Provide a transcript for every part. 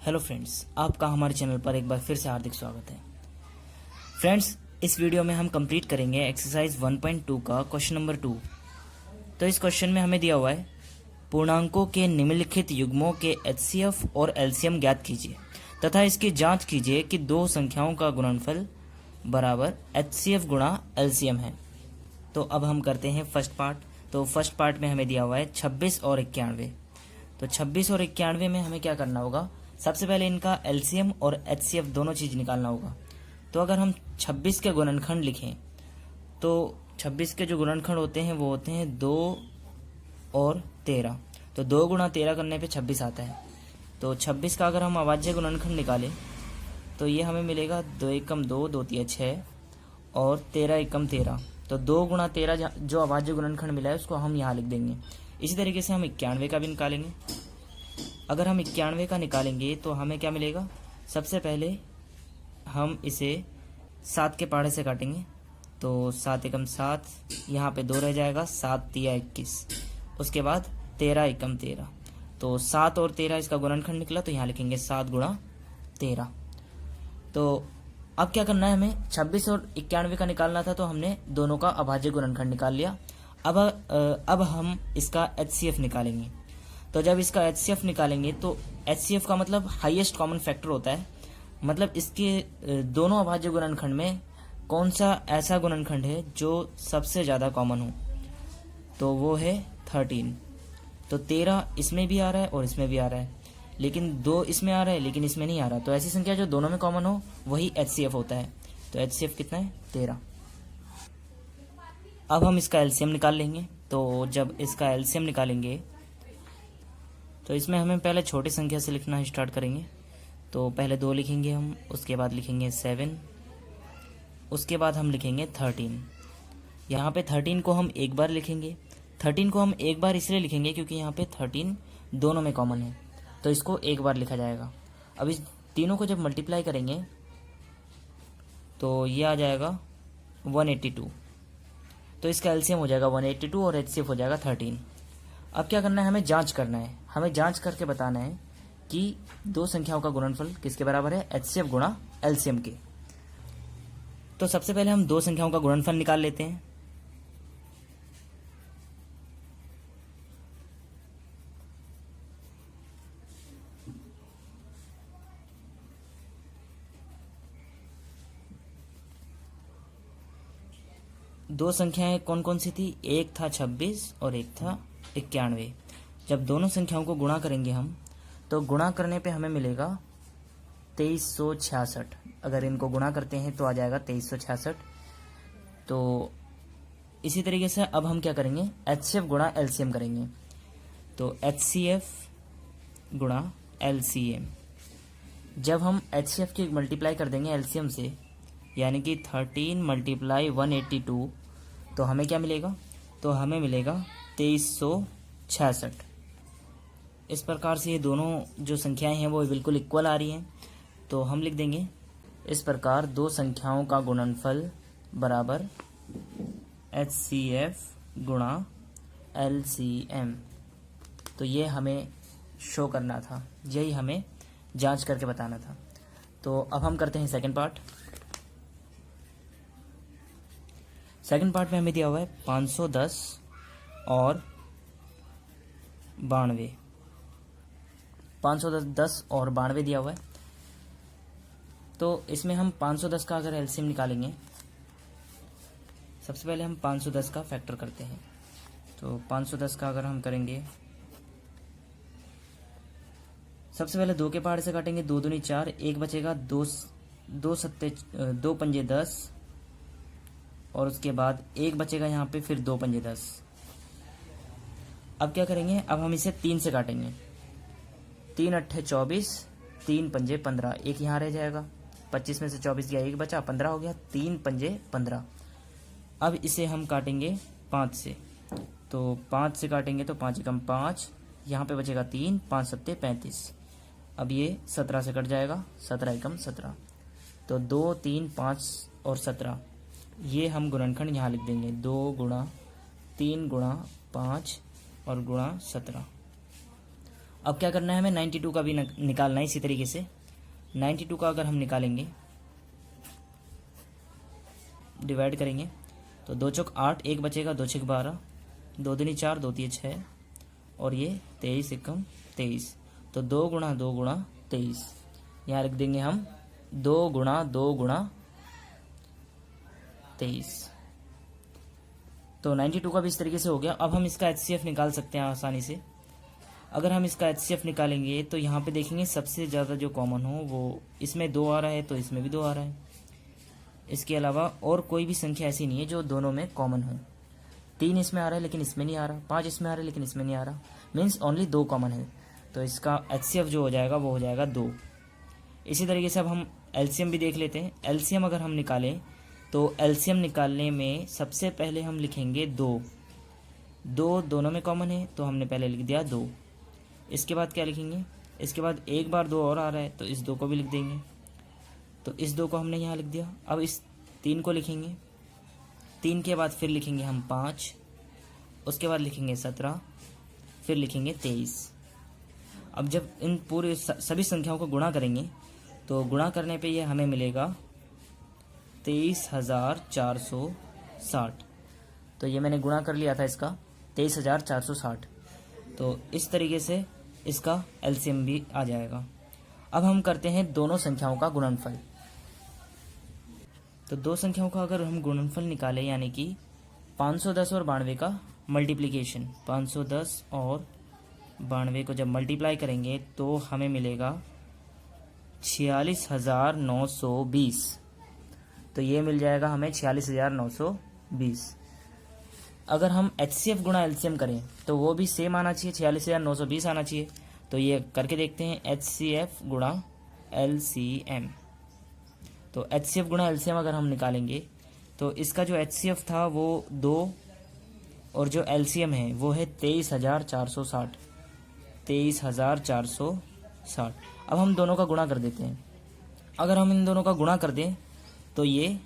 Hello friends, आपका हमारे channel पर एक बार फिर से हार्दिक स्वागत है। फ्रेंड्स, इस वीडियो में हम कंप्लीट करेंगे एक्सरसाइज 1.2 का क्वेश्चन नंबर 2। तो इस क्वेश्चन में हमें दिया हुआ है पूर्णांकों के निम्नलिखित युग्मों के एचसीएफ और एलसीएम ज्ञात कीजिए तथा इसकी जांच कीजिए कि दो संख्याओं का गुणनफल बराबर एचसीएफ गुणा एलसीएम है। तो अब हम करते हैं फर्स्ट पार्ट। तो फर्स्ट पार्ट में हमें दिया हुआ है 26 और 91। तो 26 और 91 में हमें क्या करना होगा, सबसे पहले इनका एलसीएम और एचसीएफ दोनों चीज़ निकालना होगा। तो अगर हम 26 के गुणनखंड लिखें तो 26 के जो गुणनखंड होते हैं वो होते हैं 2 और 13। तो 2 गुणा 13 करने पे 26 आता है। तो 26 का अगर हम अभाज्य गुणनखंड निकालें तो ये हमें मिलेगा 2 एकम 2, 2 तिया 6 और 13 एकम 13। तो 2 गुणा 13 जो अभाज्य गुणनखंड मिला है उसको हम यहाँ लिख देंगे। इसी तरीके से हम 91 का भी निकालेंगे। अगर हम 91 का निकालेंगे तो हमें क्या मिलेगा, सबसे पहले हम इसे 7 के पहाड़े से काटेंगे। तो 7 एकम 7, यहाँ पे 2 रह जाएगा, 7 तिया 21। उसके बाद 13 एकम 13। तो 7 और 13 इसका गुणनखंड निकला, तो यहाँ लिखेंगे 7 गुणा 13। तो अब क्या करना है, हमें 26 और 91 का निकालना था, तो हमने दोनों का अभाज्य गुणनखंड निकाल लिया। अब हम इसका एचसीएफ निकालेंगे। तो जब इसका एचसीएफ निकालेंगे तो एचसीएफ का मतलब हाईएस्ट कॉमन फैक्टर होता है, मतलब इसके दोनों अभाज्य गुणनखंड में कौन सा ऐसा गुणनखंड है जो सबसे ज़्यादा कॉमन हो, तो वो है 13। तो 13 इसमें भी आ रहा है और इसमें भी आ रहा है, लेकिन 2 इसमें आ रहा है लेकिन इसमें नहीं आ रहा। तो ऐसी संख्या जो दोनों में कॉमन हो वही एचसीएफ होता है। तो एचसीएफ कितना है, 13। अब हम इसका एलसीएम निकाल लेंगे। तो जब इसका एलसीएम निकालेंगे तो इसमें हमें पहले छोटी संख्या से लिखना स्टार्ट करेंगे। तो पहले 2 लिखेंगे हम, उसके बाद लिखेंगे 7, उसके बाद हम लिखेंगे 13। यहाँ पे 13 को हम एक बार लिखेंगे। 13 को हम एक बार इसलिए लिखेंगे क्योंकि यहाँ पे 13 दोनों में कॉमन है, तो इसको एक बार लिखा जाएगा। अब इस तीनों को जब मल्टीप्लाई करेंगे तो ये आ जाएगा 182। तो इसका एलसीएम हो जाएगा 182 और एचसीएफ हो जाएगा 13। अब क्या करना है, हमें जांच करना है। हमें जांच करके बताना है कि दो संख्याओं का गुणनफल किसके बराबर है, एचसीएफ गुणा एलसीएम के। तो सबसे पहले हम दो संख्याओं का गुणनफल निकाल लेते हैं। दो संख्याएं कौन कौन सी थी, एक था 26 और एक था 91। जब दोनों संख्याओं को गुणा करेंगे हम, तो गुणा करने पे हमें मिलेगा 2366। अगर इनको गुणा करते हैं तो आ जाएगा 2366। तो इसी तरीके से अब हम क्या करेंगे, एचसीएफ गुणा एलसीएम करेंगे। तो एचसीएफ गुणा एलसीएम, जब हम एचसीएफ की मल्टीप्लाई कर देंगे एलसीएम से, यानी कि 13 मल्टीप्लाई 182, तो हमें क्या मिलेगा, तो हमें मिलेगा 2366। इस प्रकार से ये दोनों जो संख्याएं हैं वो बिल्कुल इक्वल आ रही हैं। तो हम लिख देंगे इस प्रकार दो संख्याओं का गुणनफल बराबर एचसीएफ गुणा एलसीएम। तो ये हमें शो करना था, यही हमें जांच करके बताना था। तो अब हम करते हैं सेकंड पार्ट। सेकंड पार्ट में हमें दिया हुआ है 510 और 92। 510 और 92 दिया हुआ है। तो इसमें हम 510 का अगर एलसीएम निकालेंगे, सबसे पहले हम 510 का फैक्टर करते हैं। तो 510 का अगर हम करेंगे, सबसे पहले 2 के पहाड़ से काटेंगे, 2 दूनी 4, एक बचेगा, 2 पंजे 10 और उसके बाद एक बचेगा यहाँ पे, फिर 2 पंजे 10। अब क्या करेंगे, अब हम इसे 3 से काटेंगे। 3 अट्ठे 24, 3 पंजे 15, एक यहाँ रह जाएगा, 25 में से 24 गया, एक बचा, 15 हो गया, 3 पंजे 15। अब इसे हम काटेंगे 5 से। तो 5 से काटेंगे तो 5 एकम 5, यहाँ पे बचेगा 3, 5 सत्ते 35। अब ये 17 से कट जाएगा, 17 एकम 17। तो 2, 3, 5 और 17, ये हम गुणनखंड यहाँ लिख देंगे, 2 गुणा 3 गुणा 5 और गुणा 17। अब क्या करना है, हमें 92 का भी निकालना है इसी तरीके से। 92 का अगर हम निकालेंगे, डिवाइड करेंगे तो 2 चौक 8, 1 बचेगा, 2 छक 12, 2 दूनी 4, 2 तिये 6, और ये 23 एकम 23। तो 2 गुणा 2 गुणा 23, यहाँ लिख देंगे हम 2 गुणा 2 गुणा 23। तो 92 का भी इस तरीके से हो गया। अब हम इसका HCF निकाल सकते हैं आसानी से। अगर हम इसका HCF निकालेंगे तो यहाँ पे देखेंगे सबसे ज़्यादा जो कॉमन हो वो इसमें 2 आ रहा है, तो इसमें भी 2 आ रहा है। इसके अलावा और कोई भी संख्या ऐसी नहीं है जो दोनों में कॉमन हो। 3 इसमें आ रहा है लेकिन इसमें नहीं आ रहा, 5 इसमें आ रहा है लेकिन इसमें नहीं आ रहा, मीन्स ओनली 2 कॉमन है। तो इसका HCF जो हो जाएगा वो हो जाएगा 2। इसी तरीके से अब हम LCM भी देख लेते हैं। LCM अगर हम निकालें तो LCM निकालने में सबसे पहले हम लिखेंगे 2। 2 दोनों में कॉमन है तो हमने पहले लिख दिया 2। इसके बाद क्या लिखेंगे, इसके बाद एक बार 2 और आ रहा है तो इस 2 को भी लिख देंगे। तो इस 2 को हमने यहाँ लिख दिया। अब इस 3 को लिखेंगे, 3 के बाद फिर लिखेंगे हम 5, उसके बाद लिखेंगे 17, फिर लिखेंगे 23। अब जब इन पूरे सभी संख्याओं को गुणा करेंगे तो गुणा करने पे ये हमें मिलेगा 23,460। तो ये मैंने गुणा कर लिया था इसका 23,460। तो इस तरीके से इसका LCM भी आ जाएगा। अब हम करते हैं दोनों संख्याओं का गुणनफल। तो दो संख्याओं का अगर हम गुणनफल निकालें, यानी कि 510 और 92 का मल्टीप्लिकेशन, 510 और 92 को जब मल्टीप्लाई करेंगे तो हमें मिलेगा 46,920। तो ये मिल जाएगा हमें 46,920। अगर हम HCF गुणा LCM करें तो वो भी सेम आना चाहिए, 46,920 आना चाहिए। तो ये करके देखते हैं, HCF गुणा LCM। तो HCF गुणा LCM अगर हम निकालेंगे तो इसका जो HCF था वो 2 और जो LCM है वो है 23,460। 23,460। अब हम दोनों का गुणा कर देते हैं। अगर हम इन दोनों का गुणा कर दें तो ये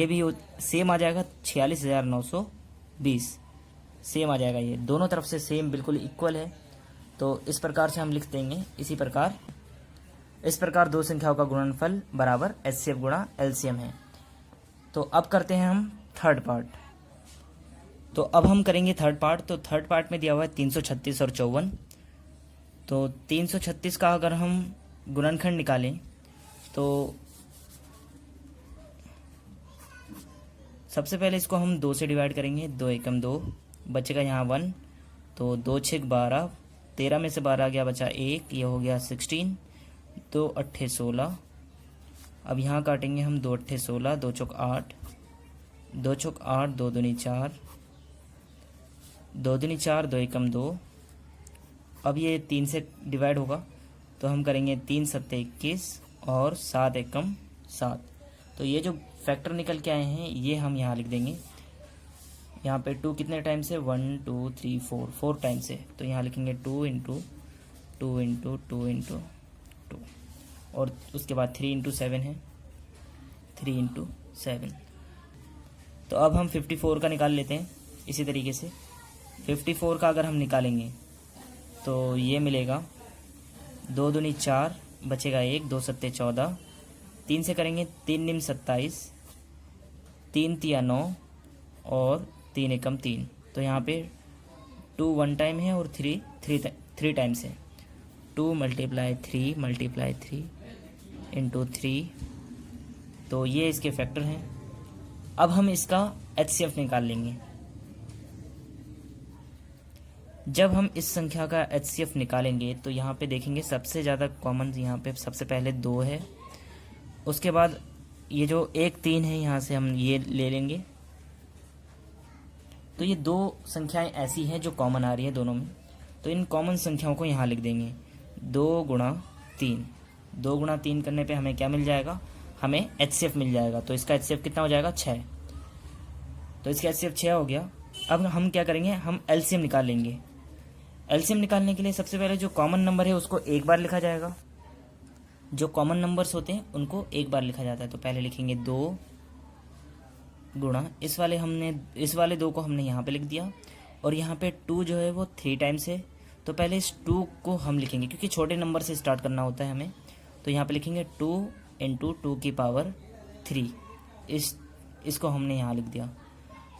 भी सेम आ जाएगा, 46,920 सेम आ जाएगा। ये दोनों तरफ से सेम बिल्कुल इक्वल है। तो इस प्रकार से हम लिख देंगे, इस प्रकार दो संख्याओं का गुणनफल बराबर HCF गुणा LCM है। तो अब करते हैं हम थर्ड पार्ट। तो अब हम करेंगे थर्ड पार्ट। तो थर्ड पार्ट में दिया हुआ है 336 और 54। तो 336 का अगर हम गुणनखंड निकालें तो सबसे पहले इसको हम 2 से डिवाइड करेंगे। 2 एकम 2, बचेगा यहाँ 1। तो 2 छक 12, 13 में से 12 गया, बचा 1, ये हो गया 16। 2 अट्ठे 16। अब यहाँ काटेंगे हम 2 अट्ठे 16, 2 चौक 8, 2 चौक 8, 2 दूनी 4, 2 दूनी 4, 2 एकम 2। अब ये 3 से डिवाइड होगा तो हम करेंगे 3 सत्ते 21 और 7 एकम 7। तो ये जो फैक्टर निकल के आए हैं ये हम यहाँ लिख देंगे। यहाँ पे 2 कितने टाइम से, 1 2 3 4 टाइम से। तो यहाँ लिखेंगे 2 इंटू 2 इंटू 2 इंटू 2, और उसके बाद 3 इंटू 7 है, 3 इंटू 7। तो अब हम 54 का निकाल लेते हैं इसी तरीके से। 54 का अगर हम निकालेंगे तो ये मिलेगा 2 दूनी 4, बचेगा 1, 2 सत्ते 14, 3 से करेंगे 3 निम 27, 3 तिया 9 और 3 एकम 3। तो यहाँ पे 2 1 टाइम है और 3 टाइम्स है। 2 मल्टीप्लाई 3 इंटू 3। तो ये इसके फैक्टर हैं। अब हम इसका HCF निकाल लेंगे। जब हम इस संख्या का HCF निकालेंगे तो यहाँ पे देखेंगे सबसे ज़्यादा कॉमन यहाँ पे सबसे पहले 2 है। उसके बाद ये जो 1 3 है यहाँ से हम ये ले लेंगे। तो ये 2 संख्याएं ऐसी हैं जो कॉमन आ रही है दोनों में। तो इन कॉमन संख्याओं को यहाँ लिख देंगे 2 गुणा 3। 2 गुणा 3 करने पे हमें क्या मिल जाएगा, हमें HCF मिल जाएगा। तो इसका HCF कितना हो जाएगा, 6। तो इसका HCF 6 हो गया। अब हम क्या करेंगे, हम LCM निकाल लेंगे। LCM निकालने के लिए सबसे पहले जो कॉमन नंबर है उसको एक बार लिखा जाएगा। जो कॉमन नंबर्स होते हैं उनको एक बार लिखा जाता है। तो पहले लिखेंगे 2 गुणा इस वाले 2 को हमने यहाँ पे लिख दिया, और यहाँ पे 2 जो है वो 3 टाइम्स है तो पहले इस 2 को हम लिखेंगे क्योंकि छोटे नंबर से स्टार्ट करना होता है हमें। तो यहाँ पे लिखेंगे 2 × 2 की पावर 3। इसको हमने यहाँ लिख दिया।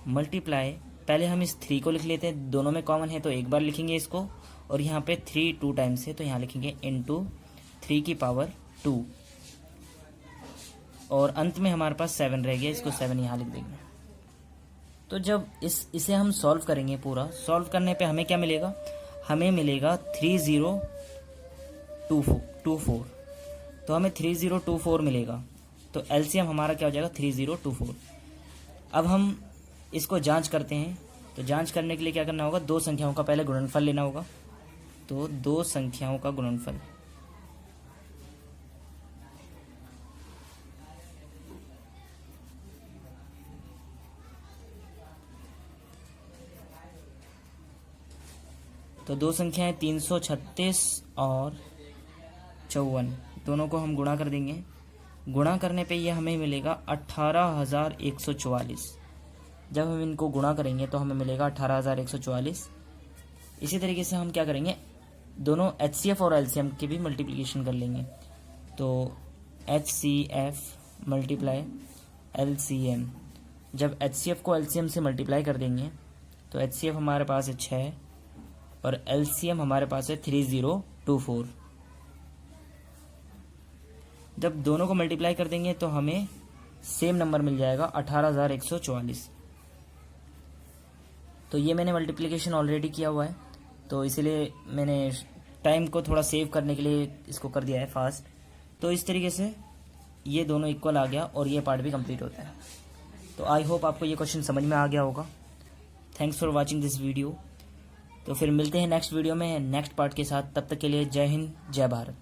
मल्टीप्लाई, पहले हम इस 3 को लिख लेते हैं, दोनों में कॉमन है तो एक बार लिखेंगे इसको, और यहाँ पे 3 2 टाइम्स है तो यहाँ लिखेंगे × 3 की पावर 2, और अंत में हमारे पास 7 रह गया, इसको 7 यहाँ लिख देंगे। तो जब इसे हम सॉल्व करेंगे, पूरा सॉल्व करने पे हमें क्या मिलेगा, हमें मिलेगा 3024। तो हमें 3024 मिलेगा। तो एलसीएम हमारा क्या हो जाएगा, 3024। अब हम इसको जांच करते हैं। तो जांच करने के लिए क्या करना होगा, 2 संख्याओं का पहले गुणनफल लेना होगा। तो 2 संख्याओं का गुणनफल, तो 2 संख्याएं 336 और 54, दोनों को हम गुणा कर देंगे। गुणा करने पे ये हमें मिलेगा 18,144। जब हम इनको गुणा करेंगे तो हमें मिलेगा 18,144। इसी तरीके से हम क्या करेंगे, दोनों HCF और LCM की भी मल्टीप्लिकेशन कर लेंगे। तो HCF मल्टीप्लाई LCM, जब HCF को LCM से मल्टीप्लाई कर देंगे तो HCF हमारे पास है 6 और LCM हमारे पास है 3024। जब दोनों को मल्टीप्लाई कर देंगे तो हमें सेम नंबर मिल जाएगा 18,144। तो ये मैंने मल्टीप्लिकेशन ऑलरेडी किया हुआ है, तो इसीलिए मैंने टाइम को थोड़ा सेव करने के लिए इसको कर दिया है फास्ट। तो इस तरीके से ये दोनों इक्वल आ गया और ये पार्ट भी कंप्लीट होता है। तो आई होप आपको ये क्वेश्चन समझ में आ गया होगा। Thanks for watching this video. तो फिर मिलते हैं नेक्स्ट वीडियो में नेक्स्ट पार्ट के साथ। तब तक के लिए जय हिंद, जय भारत।